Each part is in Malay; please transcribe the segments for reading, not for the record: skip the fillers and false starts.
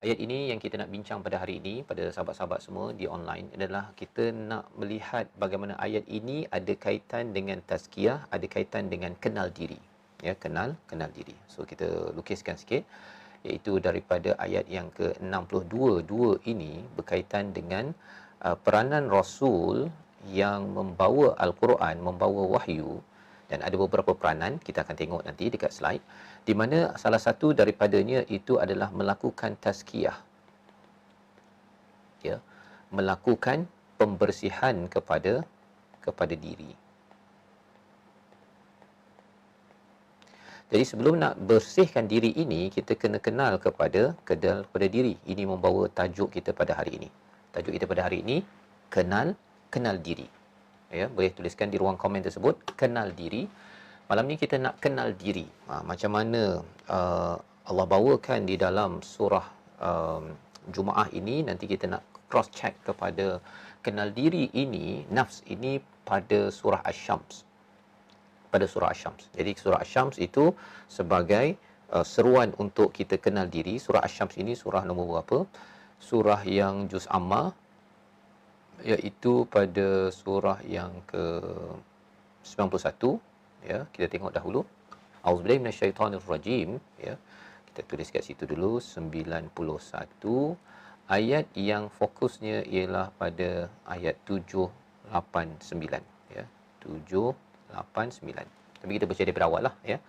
Ayat ini yang kita nak bincang pada hari ini, pada sahabat-sahabat semua di online, adalah kita nak melihat bagaimana ayat ini ada kaitan dengan tazkiyah, ada kaitan dengan kenal diri. Ya, kenal diri. So kita lukiskan sikit, iaitu daripada ayat yang ke-62 ini berkaitan dengan peranan Rasul yang membawa Al-Quran, membawa wahyu, dan ada beberapa peranan kita akan tengok nanti dekat slide, di mana salah satu daripadanya itu adalah melakukan tazkiyah, ya, melakukan pembersihan kepada diri. Jadi sebelum nak bersihkan diri ini, kita kena kenal kepada diri. Ini membawa tajuk kita pada hari ini. Tajuk kita pada hari ini, kenal diri. Ya, boleh tuliskan di ruang komen tersebut, kenal diri. Malam ni kita nak kenal diri. Macam mana Allah bawakan di dalam surah Jumaah ini, nanti kita nak cross check kepada kenal diri ini, nafs ini pada surah Asy-Syams. Pada surah Asy-Syams. Jadi surah Asy-Syams itu sebagai seruan untuk kita kenal diri. Surah Asy-Syams ini surah nombor berapa? Surah yang juz amma, iaitu pada surah yang ke-91, ya. Kita tengok dahulu. Auzubillahi minasyaitonirrajim, ya. Kita tulis kat situ dulu, 91. Ayat yang fokusnya ialah pada ayat 789, ya. 789. Tapi kita baca daripada awal lah, ya.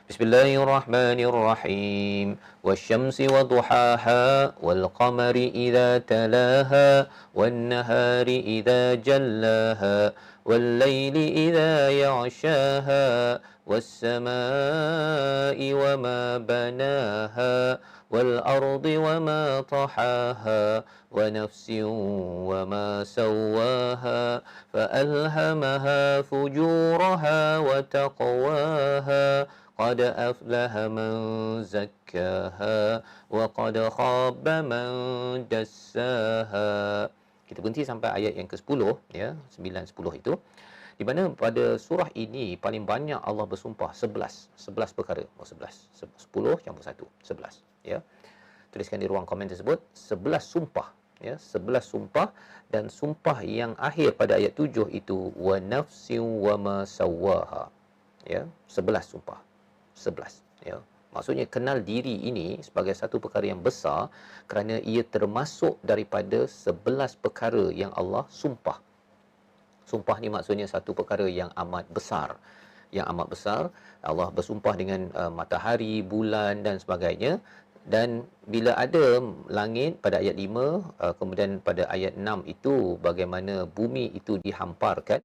Bismillahirrahmanirrahim. Wasyamsi waduhaha wal qamari idza talaha wan nahari idza jallaha wal laili idza yaghshaha was samaa'i wama banaha wal ardi wama tahaha wa nafsin wama sawwaha fa alhamaha fujuraha wa taqwaha qad aflaha man zakkaha wa qad khaba man dassaha. Kita berhenti sampai ayat yang ke-10, ya, 9 10 itu. Di mana pada surah ini paling banyak Allah bersumpah 11 perkara. 10 campur 1, 11, ya. Tuliskan di ruang komen tersebut 11 sumpah, ya, 11 sumpah, dan sumpah yang akhir pada ayat 7 itu wa nafsin wa ma sawwaha, ya, 11 sumpah. 11, ya. Maksudnya kenal diri ini sebagai satu perkara yang besar kerana ia termasuk daripada 11 perkara yang Allah sumpah. Sumpah ni maksudnya satu perkara yang amat besar. Yang amat besar. Allah bersumpah dengan matahari, bulan dan sebagainya. Dan bila ada langit pada ayat 5, kemudian pada ayat 6 itu bagaimana bumi itu dihamparkan.